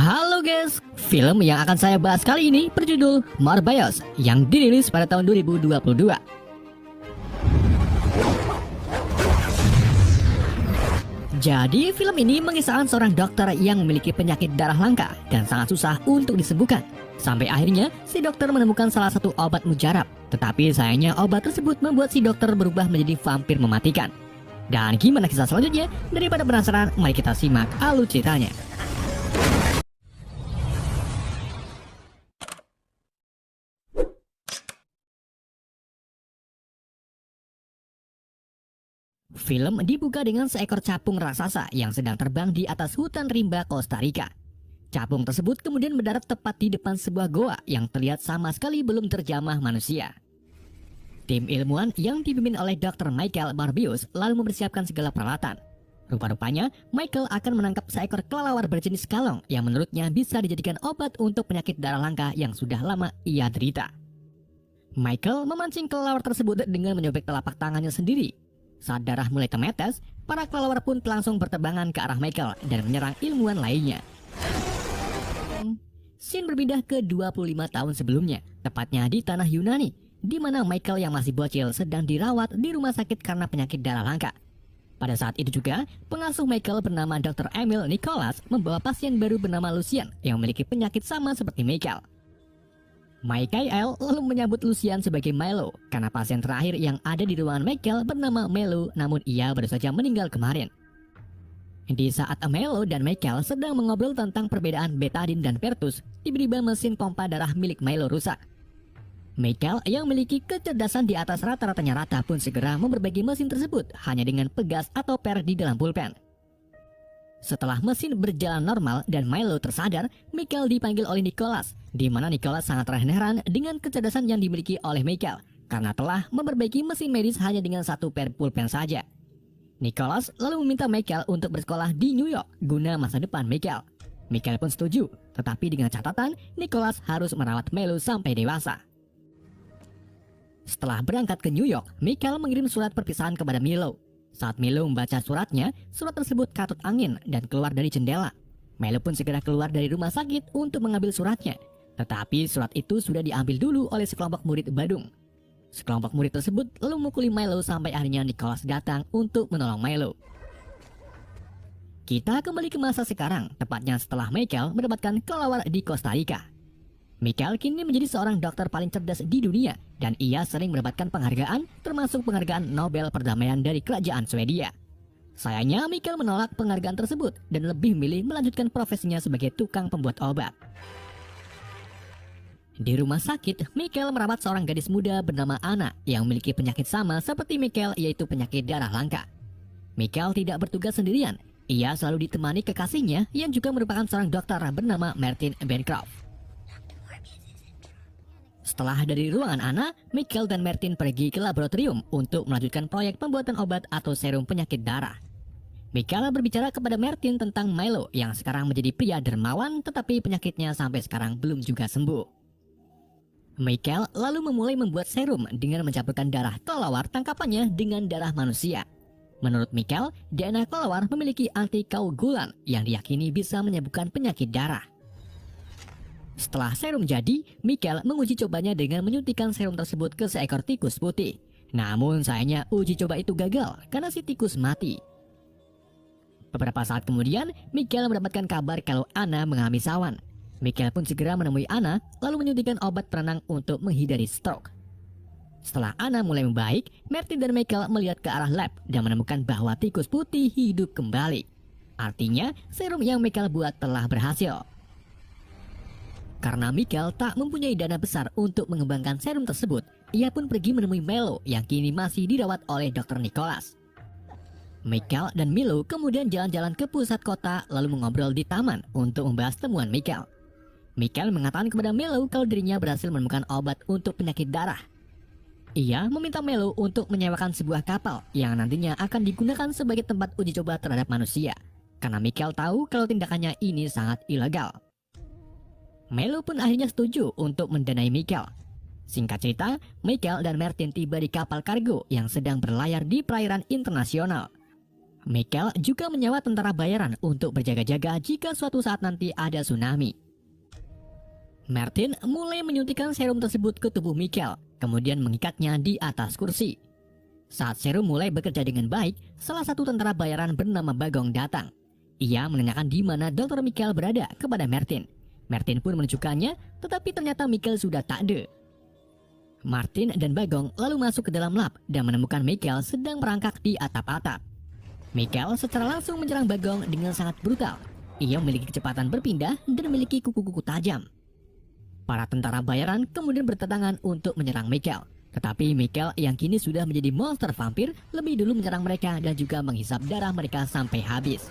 Halo guys, film yang akan saya bahas kali ini berjudul Morbius yang dirilis pada tahun 2022. Jadi film ini mengisahkan seorang dokter yang memiliki penyakit darah langka dan sangat susah untuk disembuhkan. Sampai akhirnya si dokter menemukan salah satu obat mujarab. Tetapi sayangnya obat tersebut membuat si dokter berubah menjadi vampir mematikan. Dan gimana kisah selanjutnya? Daripada penasaran, mari kita simak alur ceritanya. Film dibuka dengan seekor capung raksasa yang sedang terbang di atas hutan rimba Costa Rica. Capung tersebut kemudian mendarat tepat di depan sebuah goa yang terlihat sama sekali belum terjamah manusia. Tim ilmuwan yang dipimpin oleh Dr. Michael Morbius lalu mempersiapkan segala peralatan. Rupa-rupanya, Michael akan menangkap seekor kelelawar berjenis kalong yang menurutnya bisa dijadikan obat untuk penyakit darah langka yang sudah lama ia derita. Michael memancing kelelawar tersebut dengan menyobek telapak tangannya sendiri. Saat darah mulai temetes, para kelelawar pun langsung berterbangan ke arah Michael dan menyerang ilmuwan lainnya. Scene berpindah ke 25 tahun sebelumnya, tepatnya di tanah Yunani, di mana Michael yang masih bocil sedang dirawat di rumah sakit karena penyakit darah langka. Pada saat itu juga, pengasuh Michael bernama Dr. Emil Nicholas membawa pasien baru bernama Lucian yang memiliki penyakit sama seperti Michael. Michael lalu menyambut Lucian sebagai Milo karena pasien terakhir yang ada di ruangan Michael bernama Melo, namun ia baru saja meninggal kemarin. Di saat Melo dan Michael sedang mengobrol tentang perbedaan betadine dan Pertus, tiba-tiba mesin pompa darah milik Milo rusak. Michael yang memiliki kecerdasan di atas rata-ratanya rata pun segera memperbaiki mesin tersebut hanya dengan pegas atau per di dalam pulpen. Setelah mesin berjalan normal dan Milo tersadar, Michael dipanggil oleh Nicholas, di mana Nicholas sangat terheran dengan kecerdasan yang dimiliki oleh Michael karena telah memperbaiki mesin medis hanya dengan satu per pulpen saja. Nicholas lalu meminta Michael untuk bersekolah di New York guna masa depan Michael. Michael pun setuju, tetapi dengan catatan Nicholas harus merawat Milo sampai dewasa. Setelah berangkat ke New York, Michael mengirim surat perpisahan kepada Milo. Saat Milo membaca suratnya, surat tersebut katut angin dan keluar dari jendela. Milo pun segera keluar dari rumah sakit untuk mengambil suratnya. Tetapi surat itu sudah diambil dulu oleh sekelompok murid Badung. Sekelompok murid tersebut lalu memukuli Milo sampai akhirnya Nicholas datang untuk menolong Milo. Kita kembali ke masa sekarang, tepatnya setelah Michael mendapatkan kelelawar di Costa Rica. Michael kini menjadi seorang dokter paling cerdas di dunia dan ia sering mendapatkan penghargaan termasuk penghargaan Nobel Perdamaian dari kerajaan Swedia. Sayangnya Michael menolak penghargaan tersebut dan lebih memilih melanjutkan profesinya sebagai tukang pembuat obat. Di rumah sakit, Michael merawat seorang gadis muda bernama Anna yang memiliki penyakit sama seperti Michael, yaitu penyakit darah langka. Michael tidak bertugas sendirian, ia selalu ditemani kekasihnya yang juga merupakan seorang dokter bernama Martin Bancroft. Setelah dari ruangan Anna, Michael dan Martin pergi ke laboratorium untuk melanjutkan proyek pembuatan obat atau serum penyakit darah. Michael berbicara kepada Martin tentang Milo yang sekarang menjadi pria dermawan tetapi penyakitnya sampai sekarang belum juga sembuh. Michael lalu memulai membuat serum dengan mencampurkan darah kelelawar tangkapannya dengan darah manusia. Menurut Michael, DNA kelelawar memiliki antikoagulan yang diyakini bisa menyembuhkan penyakit darah. Setelah serum jadi, Michael menguji cobanya dengan menyuntikkan serum tersebut ke seekor tikus putih. Namun sayangnya uji coba itu gagal karena si tikus mati. Beberapa saat kemudian, Michael mendapatkan kabar kalau Anna mengalami sawan. Michael pun segera menemui Anna lalu menyuntikkan obat penenang untuk menghindari stroke. Setelah Anna mulai membaik, Martin dan Michael melihat ke arah lab dan menemukan bahwa tikus putih hidup kembali. Artinya, serum yang Michael buat telah berhasil. Karena Michael tak mempunyai dana besar untuk mengembangkan serum tersebut, ia pun pergi menemui Milo yang kini masih dirawat oleh Dr. Nicholas. Michael dan Milo kemudian jalan-jalan ke pusat kota lalu mengobrol di taman untuk membahas temuan Michael. Michael mengatakan kepada Milo kalau dirinya berhasil menemukan obat untuk penyakit darah. Ia meminta Milo untuk menyewakan sebuah kapal yang nantinya akan digunakan sebagai tempat uji coba terhadap manusia, karena Michael tahu kalau tindakannya ini sangat ilegal. Milo pun akhirnya setuju untuk mendanai Michael. Singkat cerita, Michael dan Martin tiba di kapal kargo yang sedang berlayar di perairan internasional. Michael juga menyewa tentara bayaran untuk berjaga-jaga jika suatu saat nanti ada tsunami. Martin mulai menyuntikkan serum tersebut ke tubuh Michael, kemudian mengikatnya di atas kursi. Saat serum mulai bekerja dengan baik, salah satu tentara bayaran bernama Bagong datang. Ia menanyakan di mana Dr. Michael berada kepada Martin. Martin pun menunjukkannya, tetapi ternyata Michael sudah tak ada. Martin dan Bagong lalu masuk ke dalam lab dan menemukan Michael sedang merangkak di atap-atap. Michael secara langsung menyerang Bagong dengan sangat brutal. Ia memiliki kecepatan berpindah dan memiliki kuku-kuku tajam. Para tentara bayaran kemudian berdatangan untuk menyerang Michael. Tetapi Michael yang kini sudah menjadi monster vampir lebih dulu menyerang mereka dan juga menghisap darah mereka sampai habis.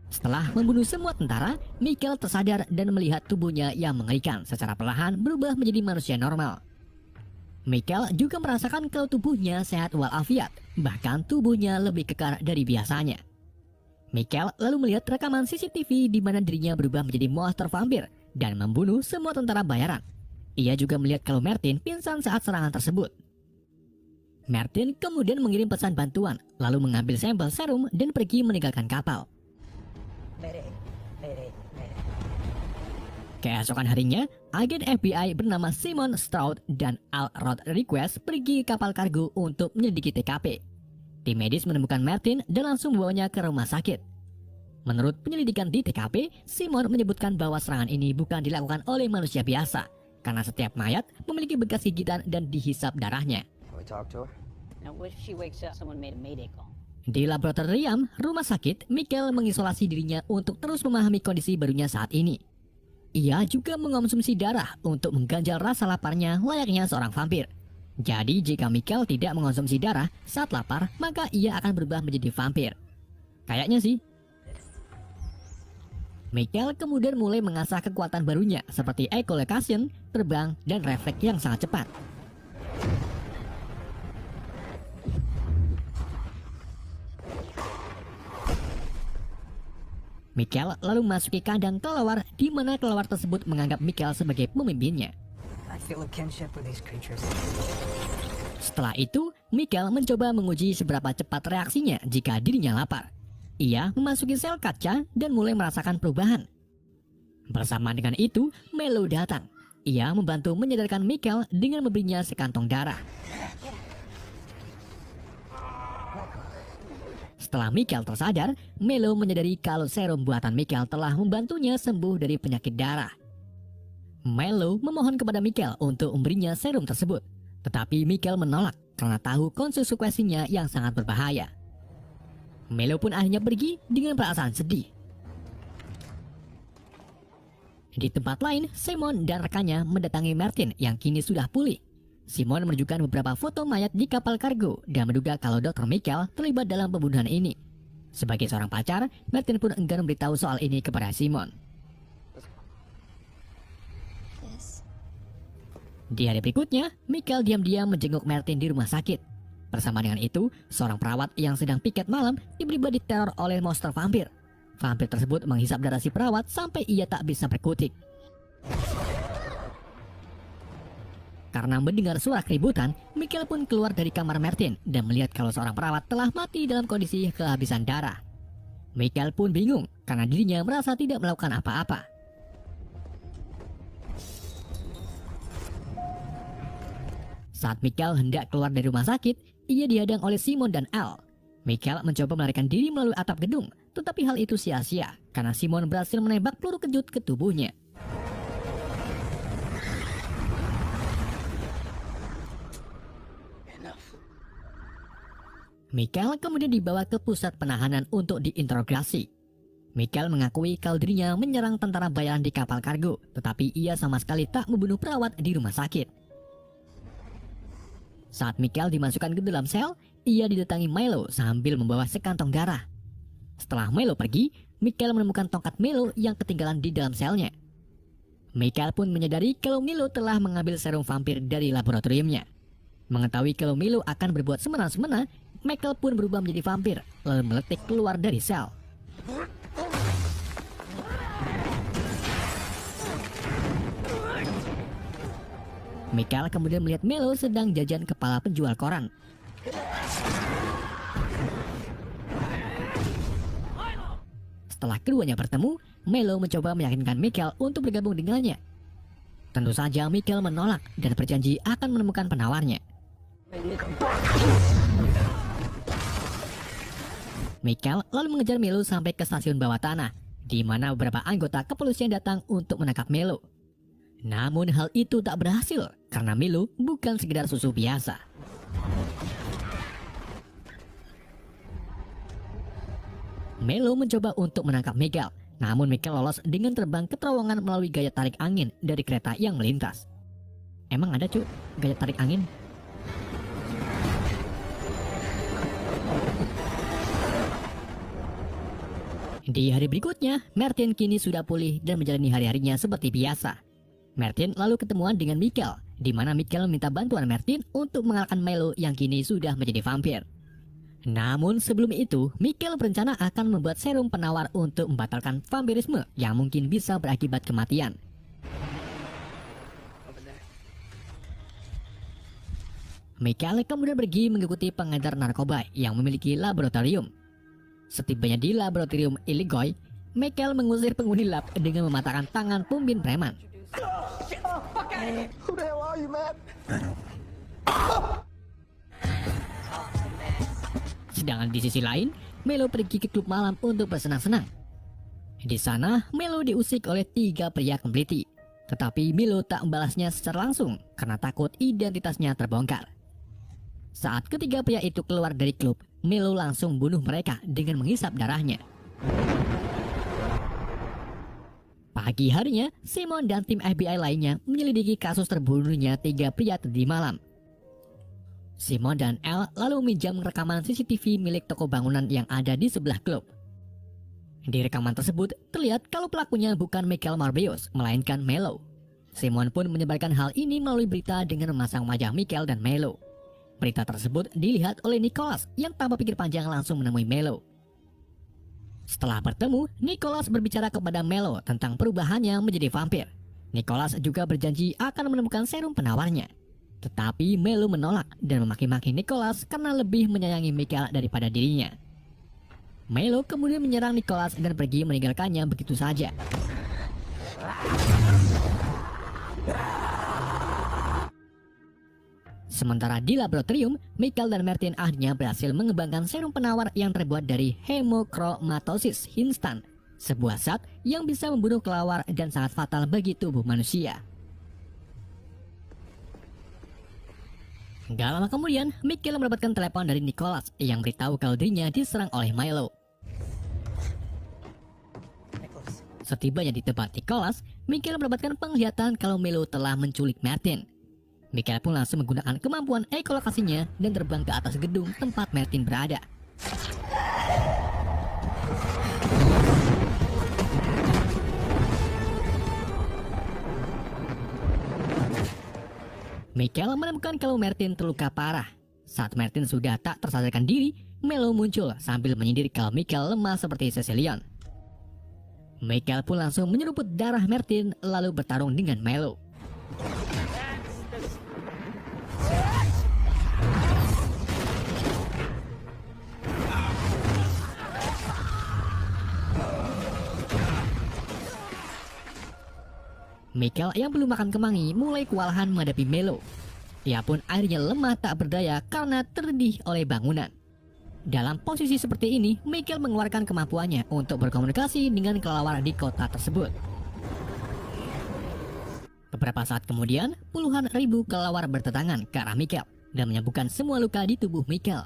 Setelah membunuh semua tentara, Michael tersadar dan melihat tubuhnya yang mengerikan secara perlahan berubah menjadi manusia normal. Michael juga merasakan kalau tubuhnya sehat walafiat, bahkan tubuhnya lebih kekar dari biasanya. Michael lalu melihat rekaman CCTV di mana dirinya berubah menjadi monster vampir dan membunuh semua tentara bayaran. Ia juga melihat kalau Martin pingsan saat serangan tersebut. Martin kemudian mengirim pesan bantuan, lalu mengambil sampel serum dan pergi meninggalkan kapal. Keesokan harinya, agen FBI bernama Simon Stroud dan Al Rodriguez pergi ke kapal kargo untuk menyelidiki TKP. Tim medis menemukan Martin dan langsung membawanya ke rumah sakit. Menurut penyelidikan di TKP, Simon menyebutkan bahwa serangan ini bukan dilakukan oleh manusia biasa, karena setiap mayat memiliki bekas gigitan dan dihisap darahnya. Di laboratorium rumah sakit, Michael mengisolasi dirinya untuk terus memahami kondisi barunya saat ini. Ia juga mengonsumsi darah untuk mengganjal rasa laparnya layaknya seorang vampir. Jadi jika Michael tidak mengonsumsi darah saat lapar, maka ia akan berubah menjadi vampir. Kayaknya sih. Michael kemudian mulai mengasah kekuatan barunya seperti echolocation, terbang, dan refleks yang sangat cepat. Michael lalu memasuki kandang kelelawar di mana kelelawar tersebut menganggap Michael sebagai pemimpinnya. Setelah itu, Michael mencoba menguji seberapa cepat reaksinya jika dirinya lapar. Ia memasuki sel kaca dan mulai merasakan perubahan. Bersama dengan itu, Melo datang. Ia membantu menyadarkan Michael dengan memberinya sekantong darah. Setelah Michael tersadar, Melo menyadari kalau serum buatan Michael telah membantunya sembuh dari penyakit darah. Melo memohon kepada Michael untuk memberinya serum tersebut. Tetapi Michael menolak karena tahu konsekuensinya yang sangat berbahaya. Melo pun akhirnya pergi dengan perasaan sedih. Di tempat lain, Simon dan rekannya mendatangi Martin yang kini sudah pulih. Simon menunjukkan beberapa foto mayat di kapal kargo dan menduga kalau Dr. Michael terlibat dalam pembunuhan ini. Sebagai seorang pacar, Martin pun enggan memberitahu soal ini kepada Simon. Di hari berikutnya, Michael diam-diam menjenguk Martin di rumah sakit. Bersama dengan itu, seorang perawat yang sedang piket malam tiba-tiba diteror oleh monster vampir. Vampir tersebut menghisap darah si perawat sampai ia tak bisa berkutik. Karena mendengar suara keributan, Michael pun keluar dari kamar Martin dan melihat kalau seorang perawat telah mati dalam kondisi kehabisan darah. Michael pun bingung karena dirinya merasa tidak melakukan apa-apa. Saat Michael hendak keluar dari rumah sakit, ia dihadang oleh Simon dan Al. Michael mencoba melarikan diri melalui atap gedung, tetapi hal itu sia-sia karena Simon berhasil menembak peluru kejut ke tubuhnya. Michael kemudian dibawa ke pusat penahanan untuk diinterogasi. Michael mengakui kalau dirinya menyerang tentara bayaran di kapal kargo, tetapi ia sama sekali tak membunuh perawat di rumah sakit. Saat Michael dimasukkan ke dalam sel, ia didatangi Milo sambil membawa sekantong darah. Setelah Milo pergi, Michael menemukan tongkat Milo yang ketinggalan di dalam selnya. Michael pun menyadari kalau Milo telah mengambil serum vampir dari laboratoriumnya. Mengetahui kalau Milo akan berbuat semena-semena, Michael pun berubah menjadi vampir, lalu meletik keluar dari sel. Michael kemudian melihat Melo sedang jajan kepala penjual koran. Setelah keduanya bertemu, Melo mencoba meyakinkan Michael untuk bergabung dengannya. Tentu saja Michael menolak dan berjanji akan menemukan penawarnya. Michael lalu mengejar Melo sampai ke stasiun bawah tanah, di mana beberapa anggota kepolisian datang untuk menangkap Melo. Namun hal itu tak berhasil karena Melo bukan sekedar susu biasa. Melo mencoba untuk menangkap Michael, namun Michael lolos dengan terbang ke terowongan melalui gaya tarik angin dari kereta yang melintas. Emang ada cuy gaya tarik angin? Di hari berikutnya, Martin kini sudah pulih dan menjalani hari-harinya seperti biasa. Martin lalu ketemuan dengan Michael, di mana Michael minta bantuan Martin untuk mengalahkan Melo yang kini sudah menjadi vampir. Namun sebelum itu, Michael berencana akan membuat serum penawar untuk membatalkan vampirisme yang mungkin bisa berakibat kematian. Michael kemudian pergi mengikuti pengedar narkoba yang memiliki laboratorium. Setibanya di laboratorium Illinois, Michael mengusir penghuni lab dengan mematahkan tangan pemimpin preman. Who the hell are you, man? Sedangkan di sisi lain, Melo pergi ke klub malam untuk bersenang-senang. Di sana, Melo diusik oleh 3 pria kempliti. Tetapi Melo tak membalasnya secara langsung karena takut identitasnya terbongkar. Saat ketiga pria itu keluar dari klub, Melo langsung bunuh mereka dengan menghisap darahnya. Pagi harinya, Simon dan tim FBI lainnya menyelidiki kasus terbunuhnya 3 pria tadi malam. Simon dan L lalu meminjam rekaman CCTV milik toko bangunan yang ada di sebelah klub. Di rekaman tersebut terlihat kalau pelakunya bukan Michael Morbius, melainkan Melo. Simon pun menyebarkan hal ini melalui berita dengan memasang wajah Michael dan Melo. Berita tersebut dilihat oleh Nicholas yang tanpa pikir panjang langsung menemui Melo. Setelah bertemu, Nicholas berbicara kepada Melo tentang perubahannya menjadi vampir. Nicholas juga berjanji akan menemukan serum penawarnya. Tetapi Melo menolak dan memaki-maki Nicholas karena lebih menyayangi Michael daripada dirinya. Melo kemudian menyerang Nicholas dan pergi meninggalkannya begitu saja. Sementara di laboratorium, Michael dan Martin akhirnya berhasil mengembangkan serum penawar yang terbuat dari hemochromatosis instan, sebuah zat yang bisa membunuh kelelawar dan sangat fatal bagi tubuh manusia. Gak lama kemudian, Michael mendapatkan telepon dari Nicholas yang beritahu kalau dirinya diserang oleh Milo. Setibanya di tempat Nicholas, Michael mendapatkan penglihatan kalau Milo telah menculik Martin. Michael pun langsung menggunakan kemampuan ekolokasinya dan terbang ke atas gedung tempat Martin berada. Michael menemukan kalau Martin terluka parah. Saat Martin sudah tak tersadarkan diri, Melo muncul sambil menyindir kalau Michael lemah seperti Cecilion. Michael pun langsung menyeruput darah Martin lalu bertarung dengan Melo. Michael yang belum makan kemangi mulai kewalahan menghadapi Melo. Ia pun akhirnya lemah tak berdaya karena tertindih oleh bangunan. Dalam posisi seperti ini, Michael mengeluarkan kemampuannya untuk berkomunikasi dengan kelelawar di kota tersebut. Beberapa saat kemudian, puluhan ribu kelelawar berdatangan ke arah Michael dan menyembuhkan semua luka di tubuh Michael.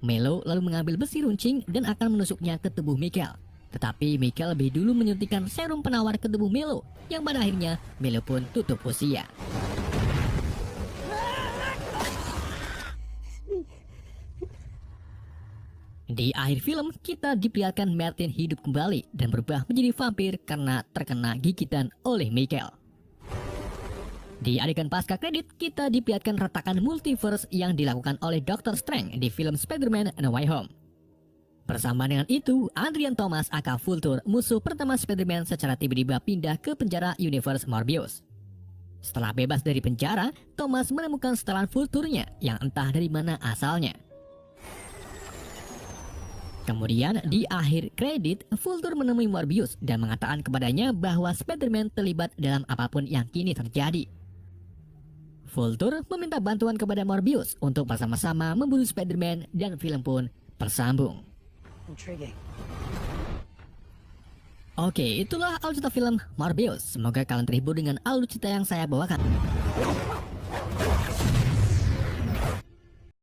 Melo lalu mengambil besi runcing dan akan menusuknya ke tubuh Michael. Tetapi Michael lebih dulu menyuntikkan serum penawar ke tubuh Melo, yang pada akhirnya Melo pun tutup usia. Di akhir film, kita diperlihatkan Martin hidup kembali dan berubah menjadi vampir karena terkena gigitan oleh Michael. Di adegan pasca kredit, kita diperlihatkan retakan multiverse yang dilakukan oleh Dr. Strange di film Spider-Man No Way Home. Bersama dengan itu, Adrian Thomas aka Vulture, musuh pertama Spider-Man secara tiba-tiba pindah ke penjara universe Morbius. Setelah bebas dari penjara, Thomas menemukan setelan Vulture-nya yang entah dari mana asalnya. Kemudian di akhir kredit, Vulture menemui Morbius dan mengatakan kepadanya bahwa Spider-Man terlibat dalam apapun yang kini terjadi. Vulture meminta bantuan kepada Morbius untuk bersama-sama memburu Spider-Man dan film pun bersambung. Intriguing. Oke, itulah alur cerita film Morbius. Semoga kalian terhibur dengan alur cerita yang saya bawakan.